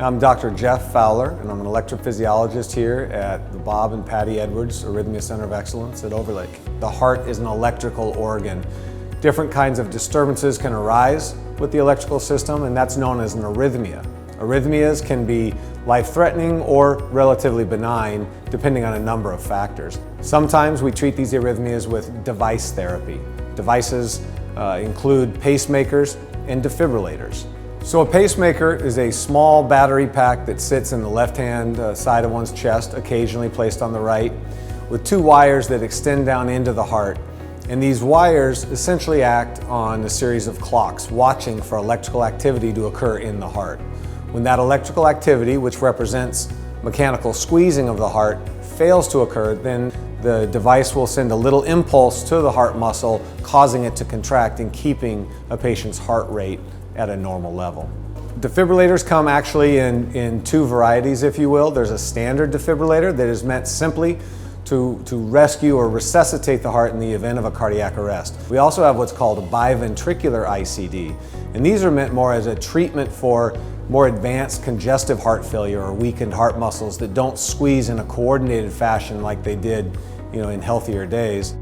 I'm Dr. Jeff Fowler, and I'm an electrophysiologist here at the Bob and Patty Edwards Arrhythmia Center of Excellence at Overlake. The heart is an electrical organ. Different kinds of disturbances can arise with the electrical system, and that's known as an arrhythmia. Arrhythmias can be life-threatening or relatively benign, depending on a number of factors. Sometimes we treat these arrhythmias with device therapy. Devices include pacemakers and defibrillators. So a pacemaker is a small battery pack that sits in the left-hand side of one's chest, occasionally placed on the right, with two wires that extend down into the heart. And these wires essentially act on a series of clocks, watching for electrical activity to occur in the heart. When that electrical activity, which represents mechanical squeezing of the heart, fails to occur, then the device will send a little impulse to the heart muscle, causing it to contract and keeping a patient's heart rate at a normal level. Defibrillators come actually in two varieties, if you will. There's a standard defibrillator that is meant simply to rescue or resuscitate the heart in the event of a cardiac arrest. We also have what's called a biventricular ICD, and these are meant more as a treatment for more advanced congestive heart failure or weakened heart muscles that don't squeeze in a coordinated fashion like they did, in healthier days.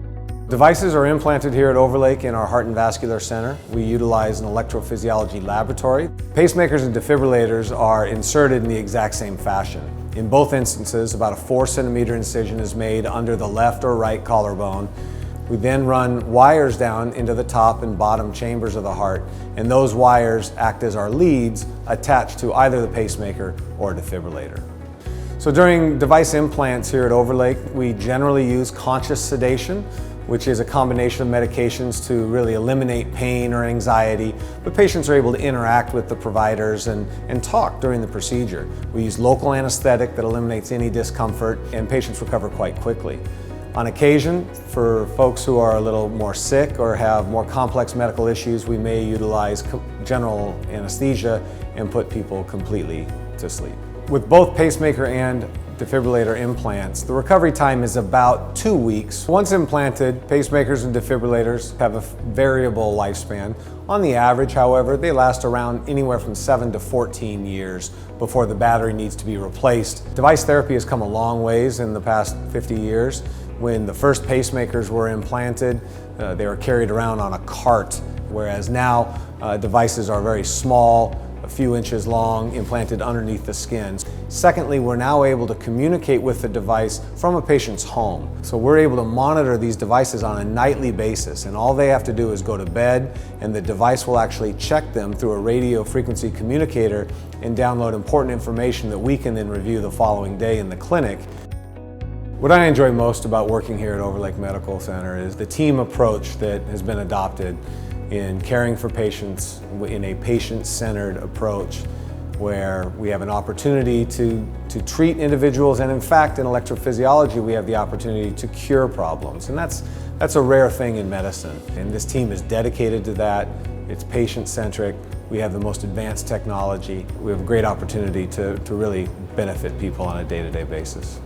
Devices are implanted here at Overlake in our Heart and Vascular Center. We utilize an electrophysiology laboratory. Pacemakers and defibrillators are inserted in the exact same fashion. In both instances, about a 4-centimeter incision is made under the left or right collarbone. We then run wires down into the top and bottom chambers of the heart, and those wires act as our leads attached to either the pacemaker or defibrillator. So during device implants here at Overlake, we generally use conscious sedation, which is a combination of medications to really eliminate pain or anxiety, but patients are able to interact with the providers and talk during the procedure. We use local anesthetic that eliminates any discomfort, and patients recover quite quickly. On occasion, for folks who are a little more sick or have more complex medical issues, we may utilize general anesthesia and put people completely to sleep. With both pacemaker and defibrillator implants, the recovery time is about 2 weeks. Once implanted, pacemakers and defibrillators have a variable lifespan. On the average, however, they last around anywhere from 7 to 14 years before the battery needs to be replaced. Device therapy has come a long ways in the past 50 years. When the first pacemakers were implanted, they were carried around on a cart, whereas now devices are very small, a few inches long, implanted underneath the skin. Secondly, we're now able to communicate with the device from a patient's home. So we're able to monitor these devices on a nightly basis, and all they have to do is go to bed, and the device will actually check them through a radio frequency communicator and download important information that we can then review the following day in the clinic. What I enjoy most about working here at Overlake Medical Center is the team approach that has been adopted in caring for patients in a patient-centered approach, where we have an opportunity to treat individuals, and in fact in electrophysiology we have the opportunity to cure problems, and that's a rare thing in medicine, and this team is dedicated to that. It's patient-centric. We have the most advanced technology. We have a great opportunity to really benefit people on a day-to-day basis.